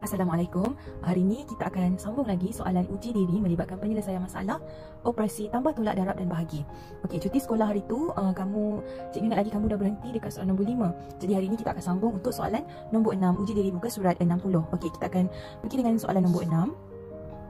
Assalamualaikum. Hari ini kita akan sambung lagi soalan uji diri melibatkan penyelesaian masalah operasi tambah tolak darab dan bahagi. Okey, cuti sekolah hari tu cikgu ingat lagi kamu dah berhenti dekat soalan nombor 5. Jadi hari ini kita akan sambung untuk soalan nombor 6, uji diri muka surat 60. Okey, kita akan pergi dengan soalan nombor 6.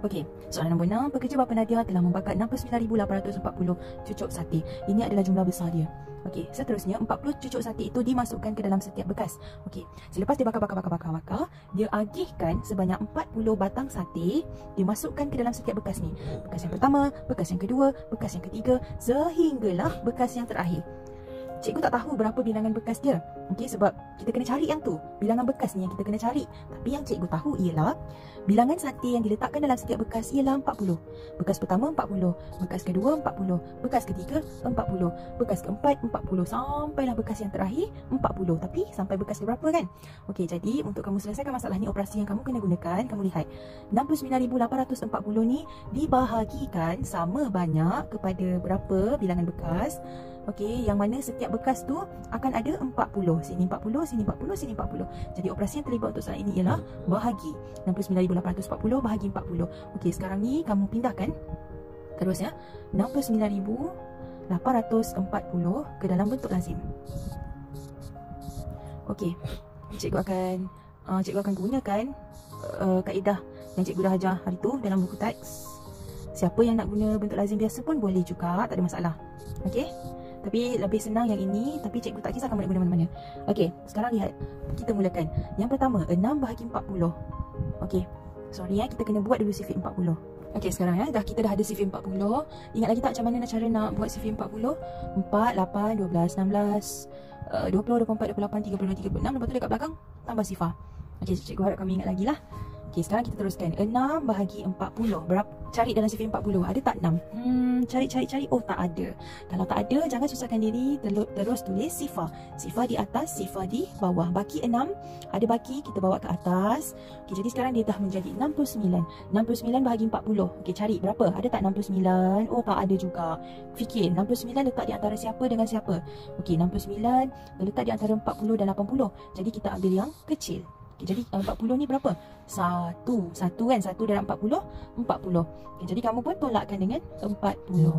Okey, soalan nombor 6, pekerja bapa Nadia telah membakar 69,840 cucuk sate. Ini adalah jumlah besar dia. Okey, seterusnya 40 cucuk sate itu dimasukkan ke dalam setiap bekas. Okey, selepas dia bakar, dia agihkan sebanyak 40 batang sate dimasukkan ke dalam setiap bekas ni. Bekas yang pertama, bekas yang kedua, bekas yang ketiga, sehinggalah bekas yang terakhir. Cikgu tak tahu berapa bilangan bekas dia. Okey, sebab kita kena cari yang tu. Bilangan bekas ni yang kita kena cari. Tapi yang cikgu tahu ialah bilangan sate yang diletakkan dalam setiap bekas ialah 40. Bekas pertama 40, bekas kedua 40, bekas ketiga 40, bekas keempat 40, sampailah bekas yang terakhir 40. Tapi sampai bekas ke berapa kan? Okey, jadi untuk kamu selesaikan masalah ni, operasi yang kamu kena gunakan, kamu lihat 69,840 ni dibahagikan sama banyak kepada berapa bilangan bekas. Okey, yang mana setiap bekas tu akan ada 40. Sini 40, sini 40, sini 40. Jadi operasi yang terlibat untuk soalan ini ialah bahagi. 69,840 bahagi 40. Okey, sekarang ni kamu pindahkan terus ya. 69,840 ke dalam bentuk lazim. Okey, cikgu akan gunakan kaedah yang cikgu dah ajar hari tu dalam buku teks. Siapa yang nak guna bentuk lazim biasa pun boleh juga, tak ada masalah. Okey, tapi lebih senang yang ini, tapi cikgu tak kisah kamu nak guna mana-mana. Okey, sekarang lihat. Kita mulakan. Yang pertama, 6 bahagi 40. Okey, sorry ya, kita kena buat dulu sifir 40. Okey, sekarang ya, kita dah ada sifir 40. Ingat lagi tak macam mana cara nak buat sifir 40? 4, 8, 12, 16, 20, 24, 28, 32, 36. Lepas tu dekat belakang, tambah sifar. Okey, cikgu harap kamu ingat lagi lah. Okey, sekarang kita teruskan. 6 bahagi 40. Berapa? Cari dalam sifir 40. Ada tak 6? Cari. Oh, tak ada. Kalau tak ada, jangan susahkan diri. Terus tulis sifar. Sifar di atas, sifar di bawah. Baki 6. Ada baki, kita bawa ke atas. Okey, jadi sekarang dia dah menjadi 69. 69 bahagi 40. Okey, cari berapa? Ada tak 69? Oh, tak ada juga. Fikir, 69 letak di antara siapa dengan siapa? Okey, 69 letak di antara 40 dan 80. Jadi kita ambil yang kecil. Jadi 40 ni berapa? 1 kan? 1 dalam 40, 40. Okay, jadi kamu pun tolakkan dengan 40.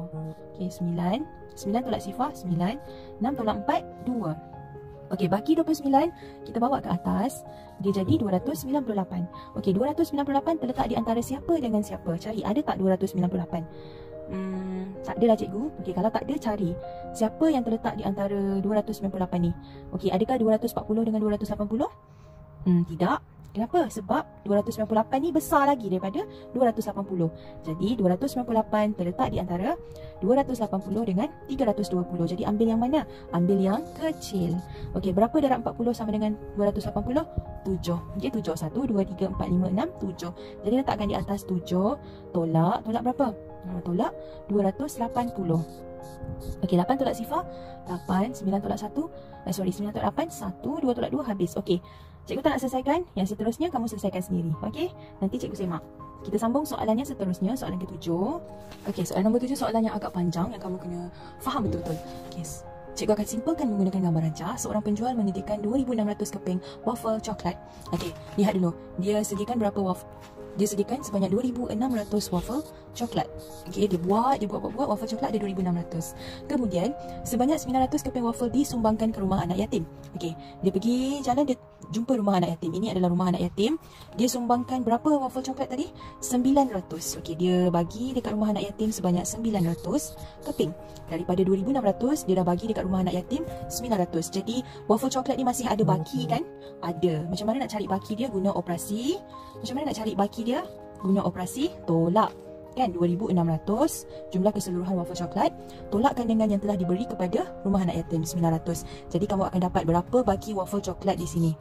Okey, 9 tolak sifar 9. 6 tolak 4 2. Okey, baki 29 kita bawa ke atas. Dia jadi 298. Okey, 298 terletak di antara siapa dengan siapa? Cari, ada tak 298? Tak adalah cikgu. Okey, kalau tak ada, cari siapa yang terletak di antara 298 ni. Okey, adakah 240 dengan 280? Tidak. Kenapa? Sebab 298 ni besar lagi daripada 280. Jadi 298 terletak di antara 280 dengan 320. Jadi ambil yang mana? Ambil yang kecil. Okey, berapa darab 40 sama dengan 280? 7. Okey, 7. 1, 2, 3, 4, 5, 6, 7. Jadi letakkan di atas 7. Tolak berapa? Tolak 280. Okey, 8 tolak sifar 8, 9 tolak 1 9 tolak 8 1, 2 tolak 2 habis. Okey, cikgu tak nak selesaikan. Yang seterusnya kamu selesaikan sendiri. Okey, nanti cikgu semak. Kita sambung soalannya seterusnya, soalan ke-7. Okey, soalan nombor 7 soalan yang agak panjang yang kamu kena faham betul-betul. Okey, cikgu akan simpelkan menggunakan gambar rancak. Seorang penjual menyediakan 2,600 keping waffle coklat. Okey, lihat dulu. Dia sediakan berapa waffle? Dia sediakan sebanyak 2,600 waffle coklat. Okey, dia buat waffle coklat ada 2,600. Kemudian, sebanyak 900 keping waffle disumbangkan ke rumah anak yatim. Okey, dia pergi jalan, dia jumpa rumah anak yatim. Ini adalah rumah anak yatim. Dia sumbangkan berapa waffle coklat tadi? 900. Okey, dia bagi dekat rumah anak yatim sebanyak 900 keping. Daripada 2,600, dia dah bagi dekat rumah anak yatim 900. Jadi, waffle coklat ni masih ada baki kan? Ada. Macam mana nak cari baki dia? Guna operasi. Macam mana nak cari baki dia? Guna operasi tolak. Kan, 2,600 jumlah keseluruhan waffle coklat, tolakkan dengan yang telah diberi kepada rumah anak yatim 900. Jadi kamu akan dapat berapa baki waffle coklat di sini.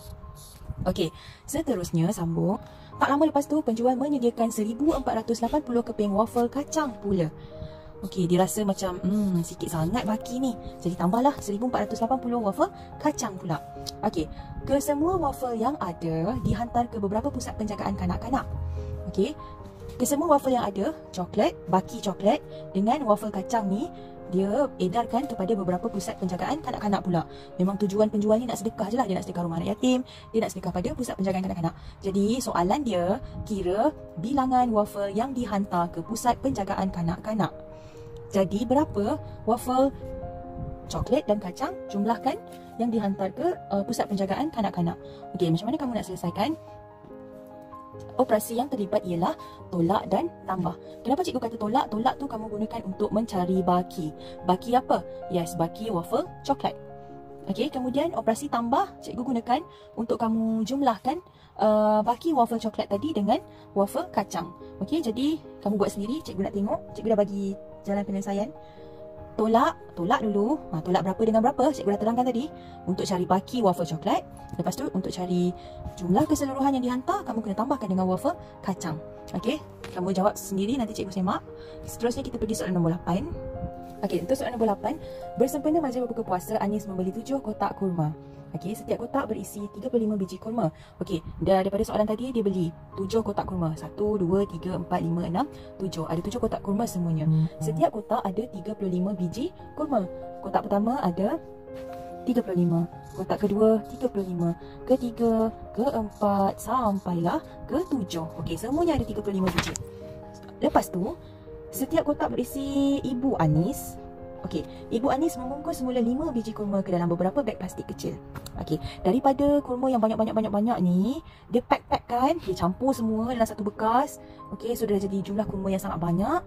Okey, seterusnya sambung. Tak lama lepas tu penjual menyediakan 1,480 keping waffle kacang pula. Okey, dia rasa macam sikit sangat baki ni. Jadi tambahlah 1,480 waffle kacang pula. Okey, kesemua waffle yang ada dihantar ke beberapa pusat penjagaan kanak-kanak. Okey, kesemua waffle yang ada, coklat, baki coklat dengan waffle kacang ni dia edarkan kepada beberapa pusat penjagaan kanak-kanak pula. Memang tujuan penjual ni nak sedekah je lah. Dia nak sedekah rumah anak yatim, dia nak sedekah pada pusat penjagaan kanak-kanak. Jadi soalan dia, kira bilangan waffle yang dihantar ke pusat penjagaan kanak-kanak. Jadi berapa waffle coklat dan kacang jumlahkan yang dihantar ke pusat penjagaan kanak-kanak. Okey, macam mana kamu nak selesaikan? Operasi yang terlibat ialah tolak dan tambah. Kenapa cikgu kata tolak? Tolak tu kamu gunakan untuk mencari baki. Baki apa? Yes, baki waffle coklat. Okey, kemudian operasi tambah cikgu gunakan untuk kamu jumlahkan baki waffle coklat tadi dengan waffle kacang. Okey, jadi kamu buat sendiri. Cikgu nak tengok. Cikgu dah bagi jalan penyelesaian. Tolak dulu. Tolak berapa dengan berapa? Cikgu dah terangkan tadi. Untuk cari baki waffle coklat. Lepas tu untuk cari jumlah keseluruhan yang dihantar, kamu kena tambahkan dengan waffle kacang. Okey, kamu jawab sendiri, nanti cikgu semak. Seterusnya kita pergi soalan nombor 8. Okey, untuk soalan nombor 8. Bersempena majlis berbuka puasa, Anis membeli 7 kotak kurma. Okey, setiap kotak berisi 35 biji kurma. Okey, daripada soalan tadi dia beli 7 kotak kurma. 1, 2, 3, 4, 5, 6, 7. Ada 7 kotak kurma semuanya. Setiap kotak ada 35 biji kurma. Kotak pertama ada 35. Kotak kedua 35. Ketiga, keempat sampailah ke-7. Okey, semuanya ada 35 biji. Lepas tu, setiap kotak berisi Ibu Anis. Okey, Ibu Anis membungkus semula 5 biji kurma ke dalam beberapa beg plastik kecil. Okey, daripada kurma yang banyak ni, dia pack kan, dia campur semua dalam satu bekas. Okey, so dah jadi jumlah kurma yang sangat banyak.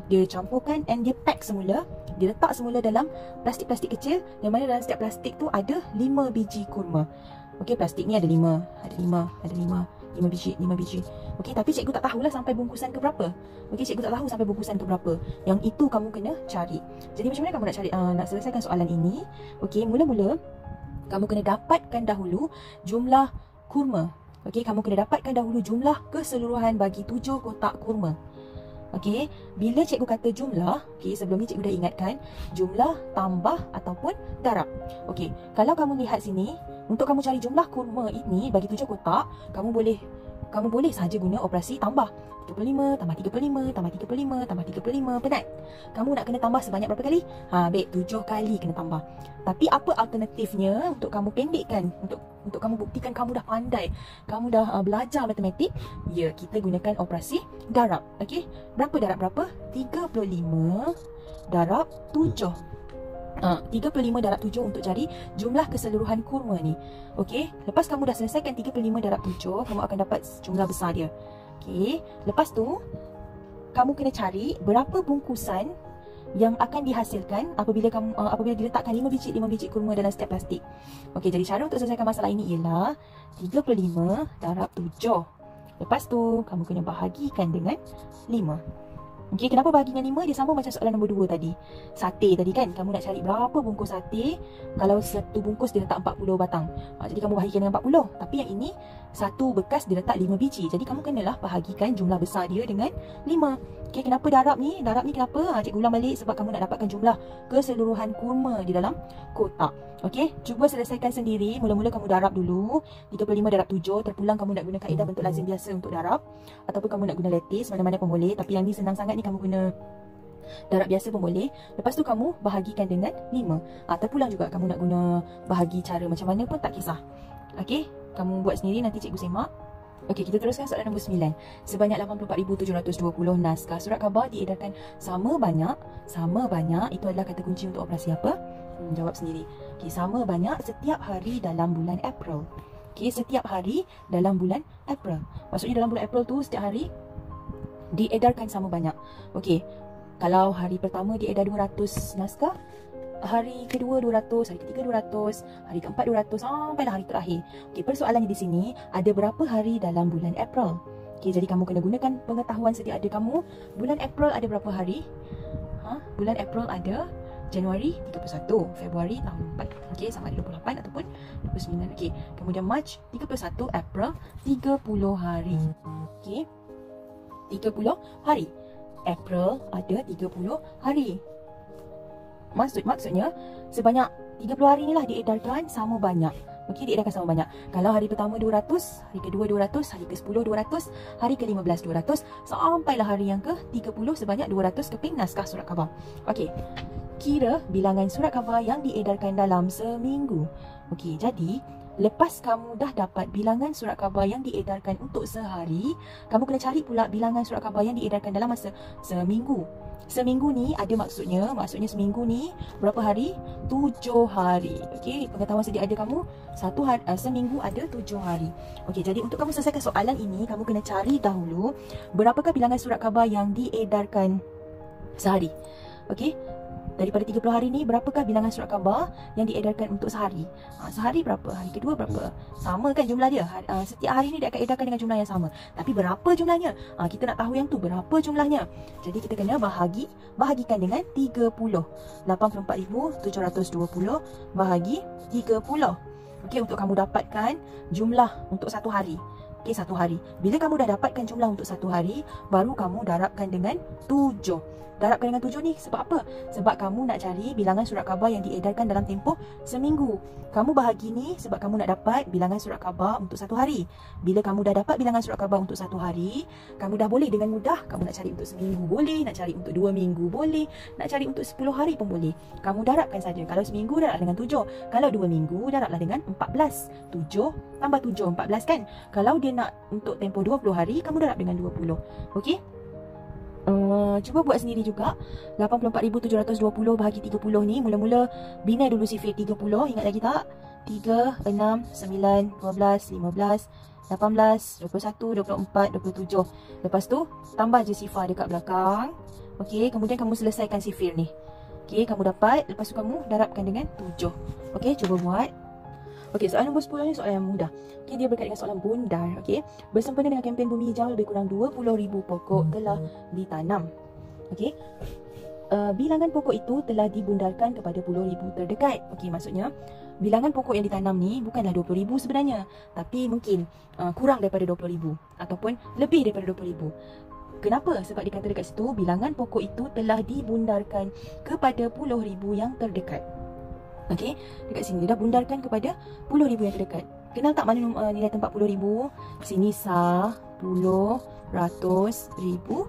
Dia campurkan and dia pack semula. Dia letak semula dalam plastik-plastik kecil, yang mana dalam setiap plastik tu ada 5 biji kurma. Okey, plastik ni ada 5 biji. Okey, tapi cikgu tak tahulah sampai bungkusan ke berapa. Okey, cikgu tak tahu sampai bungkusan ke berapa. Yang itu kamu kena cari. Jadi macam mana kamu nak cari nak selesaikan soalan ini? Okey, mula-mula kamu kena dapatkan dahulu jumlah kurma. Okey, kamu kena dapatkan dahulu jumlah keseluruhan bagi 7 kotak kurma. Okey, bila cikgu kata jumlah, okey, sebelum ni cikgu dah ingatkan jumlah tambah ataupun darab. Okey, kalau kamu lihat sini, untuk kamu cari jumlah kurma ini bagi 7 kotak, kamu boleh saja guna operasi tambah. 35 tambah 35 tambah 35 tambah 35. Penat? Kamu nak kena tambah sebanyak berapa kali? Baik, 7 kali kena tambah. Tapi apa alternatifnya untuk kamu pendekkan, untuk kamu buktikan kamu dah pandai, kamu dah belajar matematik? Ya, kita gunakan operasi darab. Okey, berapa darab berapa? 35 darab 7. 35 darab 7 untuk cari jumlah keseluruhan kurma ni. Okey, lepas kamu dah selesaikan 35 darab 7, kamu akan dapat jumlah besar dia. Okey, lepas tu kamu kena cari berapa bungkusan yang akan dihasilkan apabila diletakkan 5 biji kurma dalam setiap plastik. Okey, jadi cara untuk selesaikan masalah ini ialah 35 darab 7. Lepas tu kamu kena bahagikan dengan 5. Okey, kenapa bahagi dengan 5? Dia sama macam soalan nombor 2 tadi. Sate tadi kan, kamu nak cari berapa bungkus sate. Kalau satu bungkus dia letak 40 batang. Jadi kamu bahagikan dengan 40. Tapi yang ini, satu bekas dia letak 5 biji. Jadi kamu kenalah bahagikan jumlah besar dia dengan 5. Okey, kenapa darab ni? Darab ni kenapa? Cikgu ulang balik sebab kamu nak dapatkan jumlah keseluruhan kurma di dalam kotak. Okey, cuba selesaikan sendiri. Mula-mula kamu darab dulu. 35 darab 7. Terpulang kamu nak guna kaedah bentuk lazim biasa untuk darab. Ataupun kamu nak guna lattice, mana-mana pun boleh. Tapi yang ni senang sangat ni, kamu guna darab biasa pun boleh. Lepas tu kamu bahagikan dengan 5. Terpulang juga kamu nak guna bahagi cara macam mana pun tak kisah. Okey, kamu buat sendiri, nanti cikgu semak. Okey, kita teruskan soalan nombor 9. Sebanyak 84,720 naskah surat khabar diedarkan sama banyak. Itu adalah kata kunci untuk operasi apa? Jawab sendiri. Okey, sama banyak setiap hari dalam bulan April. Okey, setiap hari dalam bulan April. Maksudnya dalam bulan April tu setiap hari diedarkan sama banyak. Okey, kalau hari pertama diedar 200 naskah, hari kedua 200, hari ketiga 200, hari keempat 200 sampailah hari terakhir. Okey, persoalannya di sini, ada berapa hari dalam bulan April? Okey, jadi kamu kena gunakan pengetahuan sedia ada kamu. Bulan April ada berapa hari? Bulan April ada Januari 31, Februari tahun 4. Okey, sama ada 28 ataupun 29. Okey, kemudian Mac 31, April 30 hari. Okey, 30 hari. April ada 30 hari. Maksudnya sebanyak 30 hari inilah diedarkan sama banyak. Okey, diedarkan sama banyak. Kalau hari pertama 200, hari kedua 200, hari ke-10 200, hari ke-15 200, sampailah hari yang ke-30 sebanyak 200 keping naskah surat khabar. Okey. kira bilangan surat khabar yang diedarkan dalam seminggu. Okey, jadi lepas kamu dah dapat bilangan surat khabar yang diedarkan untuk sehari, kamu kena cari pula bilangan surat khabar yang diedarkan dalam masa seminggu. Seminggu ni ada maksudnya seminggu ni berapa hari? 7 hari. Okey, pengetahuan sedia ada kamu, seminggu ada 7 hari. Okey, jadi untuk kamu selesaikan soalan ini, kamu kena cari dahulu berapakah bilangan surat khabar yang diedarkan sehari. Okey, daripada 30 hari ni berapakah bilangan surat khabar yang diedarkan untuk sehari? Sehari berapa? Hari kedua berapa? Sama kan jumlah dia? Setiap hari ni dia akan edarkan dengan jumlah yang sama. Tapi berapa jumlahnya? Kita nak tahu yang tu berapa jumlahnya. Jadi kita kena bahagikan dengan 30. 84,720 bahagi 30. Okey, untuk kamu dapatkan jumlah untuk satu hari. Okey, satu hari. Bila kamu dah dapatkan jumlah untuk satu hari, baru kamu darabkan dengan 7. Darabkan dengan 7 ni sebab apa? Sebab kamu nak cari bilangan surat khabar yang diedarkan dalam tempoh seminggu. Kamu bahagi ni sebab kamu nak dapat bilangan surat khabar untuk satu hari. Bila kamu dah dapat bilangan surat khabar untuk satu hari, kamu dah boleh dengan mudah. Kamu nak cari untuk seminggu boleh, nak cari untuk 2 minggu boleh, nak cari untuk 10 hari pun boleh. Kamu darabkan saja. Kalau seminggu darab dengan 7. Kalau 2 minggu darablah dengan 14. 7 tambah 7, 14 kan? Kalau dia nak untuk tempoh 20 hari, kamu darab dengan 20. Okey? Cuba buat sendiri juga. 84,720 bahagi 30 ni, mula-mula bina dulu sifir 30. Ingat lagi tak? 3, 6, 9, 12, 15, 18, 21, 24, 27. Lepas tu tambah je sifar dekat belakang. Okey, kemudian kamu selesaikan sifir ni. Okey, kamu dapat. Lepas tu kamu darabkan dengan 7. Okey, cuba buat. Okey, soalan nombor 10 ni soalan yang mudah. Okey, dia berkaitan dengan soalan bundar. Okey, bersempena dengan kempen Bumi Hijau, lebih kurang 20,000 pokok telah ditanam. Okey, bilangan pokok itu telah dibundarkan kepada puluh ribu terdekat. Okey, maksudnya bilangan pokok yang ditanam ni bukanlah 20,000 sebenarnya, tapi mungkin kurang daripada 20,000 ataupun lebih daripada 20,000. Kenapa? Sebab dikata dekat situ bilangan pokok itu telah dibundarkan kepada puluh ribu yang terdekat. Okey, dekat sini dia dah bundarkan kepada puluh ribu yang terdekat. Kenal tak mana nilai tempat puluh ribu? Sini sah, puluh, ratus, ribu,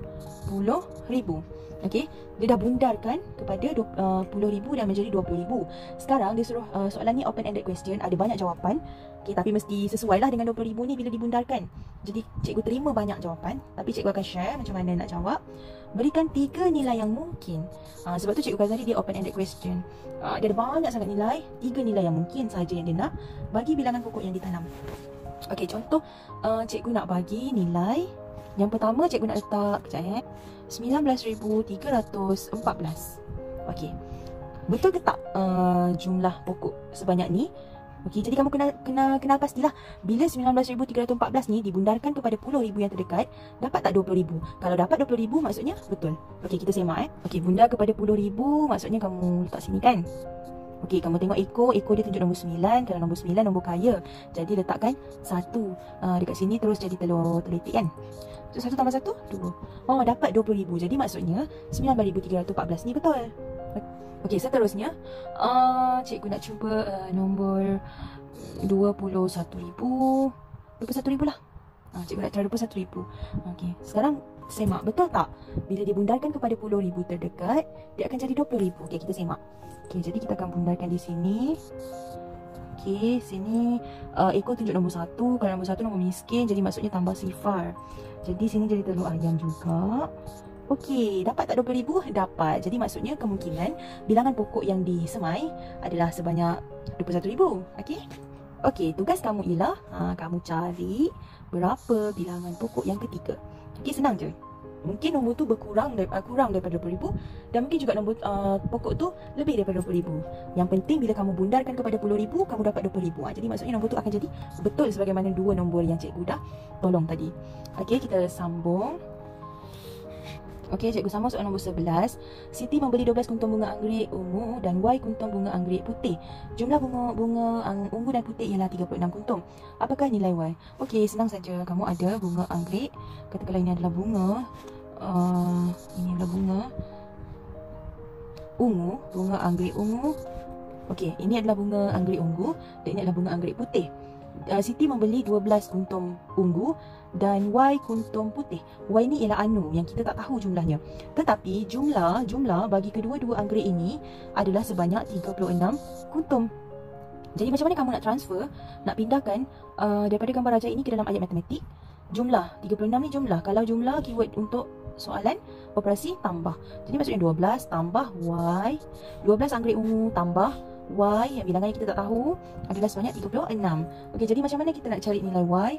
puluh ribu. Okey, dia dah bundarkan kepada 10,000 dan menjadi 20,000. Sekarang dia suruh soalan ni open ended question, ada banyak jawapan. Okey, tapi mesti sesuai lah dengan 20,000 ni bila dibundarkan. Jadi cikgu terima banyak jawapan, tapi cikgu akan share macam mana nak jawab. Berikan 3 nilai yang mungkin. Sebab tu cikgu kata tadi dia open ended question. Dia ada banyak sangat nilai, 3 nilai yang mungkin saja yang dia nak bagi bilangan pokok yang ditanam. Okey, contoh cikgu nak bagi nilai. Yang pertama cikgu nak letak 19,314. Okey, betul ke tak jumlah pokok sebanyak ni? Okey, jadi kamu kena pastilah bila 19,314 ni dibundarkan kepada 10,000 yang terdekat, dapat tak 20,000? Kalau dapat 20,000 maksudnya betul. Okey, kita semak Okey, bundar kepada 10,000 maksudnya kamu letak sini kan? Okey, kamu tengok ekor dia tunjuk nombor 9. Kalau nombor 9 nombor kaya, jadi letakkan 1 dekat sini, terus jadi telur teletik kan? So 1 tambah 1, 2. Oh, dapat 20,000. Jadi maksudnya 19,314 ni betul. Okey, seterusnya cikgu nak cuba nombor 21,000. 21,000 lah. Cikgu nak try 21,000. Okey, sekarang semak, betul tak? Bila dibundarkan kepada 10,000 terdekat, dia akan jadi 20,000. Okey, kita semak. Okey, jadi kita akan bundarkan di sini. Okey, sini ekor tunjuk nombor 1. Kalau nombor 1 nombor miskin, jadi maksudnya tambah sifar. Jadi sini jadi telur ayam juga. Okey, dapat tak 20,000? Dapat. Jadi maksudnya kemungkinan bilangan pokok yang disemai adalah sebanyak 21,000. Okey? Okey, tugas kamu ialah kamu cari berapa bilangan pokok yang ketiga. Okey, senang je. Mungkin nombor tu kurang daripada 20,000 dan mungkin juga nombor pokok tu lebih daripada 20,000. Yang penting bila kamu bundarkan kepada 10,000, kamu dapat 20,000. Jadi maksudnya nombor tu akan jadi betul sebagaimana dua nombor yang cikgu dah tolong tadi. Okey, kita sambung. Okey, cikgu sambung soalan nombor 11. Siti membeli 12 kuntung bunga anggerik ungu dan Y kuntung bunga anggerik putih. Jumlah bunga ungu dan putih ialah 36 kuntung. Apakah nilai Y? Okey, senang saja. Kamu ada bunga anggerik. Katakanlah ini adalah bunga. Ini adalah bunga ungu, bunga anggerik ungu. Okey, ini adalah bunga anggerik ungu dan ini adalah bunga anggerik putih. Siti membeli 12 kuntung ungu dan Y kuntum putih. Y ni ialah anu yang kita tak tahu jumlahnya. Tetapi jumlah bagi kedua-dua anggerik ini adalah sebanyak 36 kuntum. Jadi macam mana kamu nak transfer, nak pindahkan daripada gambar rajah ini ke dalam ayat matematik? Jumlah 36 ni jumlah. Kalau jumlah keyword untuk soalan operasi tambah. Jadi maksudnya 12 tambah Y, 12 anggerik ungu tambah Y yang bilangan yang kita tak tahu adalah sebanyak 36. Okey, jadi macam mana kita nak cari nilai Y?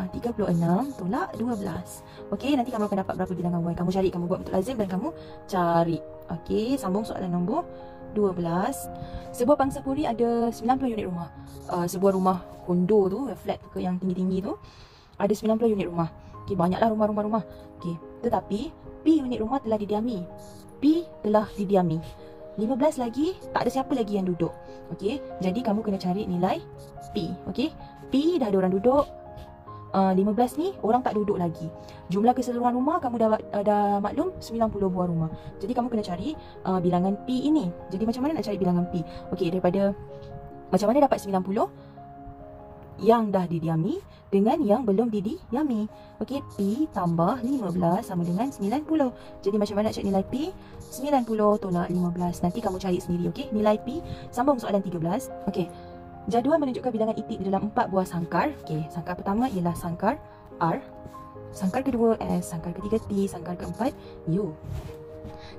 36 tolak 12. Okey, nanti kamu akan dapat berapa bilangan Y. Kamu cari, kamu buat bentuk lazim dan kamu cari. Okey, sambung soalan nombor 12. Sebuah bangsa puri ada 90 unit rumah. Sebuah rumah kondo tu, flat ke yang tinggi-tinggi tu, ada 90 unit rumah. Okey, banyaklah rumah-rumah. Okey, tetapi P unit rumah telah didiami. P telah didiami. 15 lagi, tak ada siapa lagi yang duduk. Okey, jadi kamu kena cari nilai P. Okey, P dah ada orang duduk. 15 ni orang tak duduk lagi. Jumlah keseluruhan rumah kamu dah maklum 90 buah rumah. Jadi kamu kena cari bilangan P ini. Jadi macam mana nak cari bilangan P? Okey, daripada macam mana dapat 90 yang dah didiami dengan yang belum didiami. Okey, P tambah 15 sama dengan 90. Jadi macam mana nak cari nilai P? 90 tolak 15. Nanti kamu cari sendiri. Okey, nilai P. Sambung soalan 13. Okey, jadual menunjukkan bilangan itik di dalam 4 buah sangkar. Okey, sangkar pertama ialah sangkar R, sangkar kedua S, sangkar ketiga T, sangkar keempat U.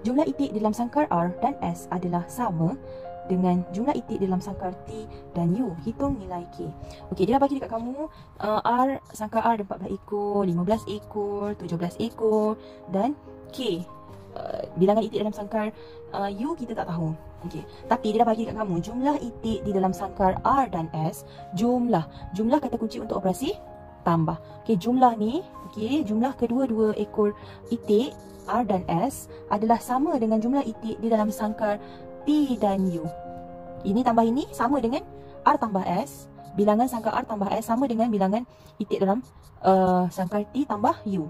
Jumlah itik di dalam sangkar R dan S adalah sama dengan jumlah itik dalam sangkar T dan U. Hitung nilai K. Okey, dia dah bagi dekat kamu sangkar R ada 14 ekor, 15 ekor, 17 ekor dan K. Bilangan itik dalam sangkar U kita tak tahu. Okey, tapi dia dah bagi dekat kamu jumlah itik di dalam sangkar R dan S. Jumlah kata kunci untuk operasi tambah. Okey, jumlah ni, okey, jumlah kedua-dua ekor itik R dan S adalah sama dengan jumlah itik di dalam sangkar T dan U. Ini tambah ini sama dengan R tambah S. Bilangan sangkar R tambah S sama dengan bilangan itik dalam sangkar T tambah U.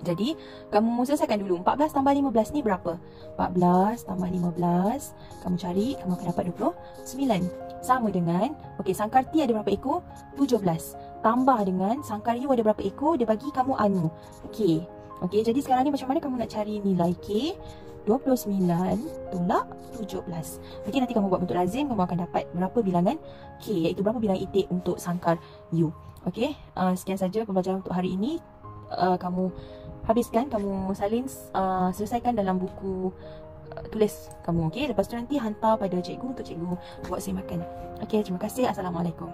Jadi, kamu selesaikan dulu. 14 tambah 15 ni berapa? 14 tambah 15. Kamu cari, kamu akan dapat 29. Sama dengan, okey, sangkar T ada berapa ekor? 17. Tambah dengan sangkar U ada berapa ekor? Dia bagi kamu anu. Okey. Okey, jadi sekarang ni macam mana kamu nak cari nilai K? 29 tolak 17. Okey, nanti kamu buat bentuk lazim, kamu akan dapat berapa bilangan K, iaitu berapa bilangan itik untuk sangkar U. Okey, sekian saja pembelajaran untuk hari ini. Kamu habiskan, kamu salin, selesaikan dalam buku tulis kamu. Okey, lepas tu nanti hantar pada cikgu untuk cikgu buat semakan. Okey, terima kasih. Assalamualaikum.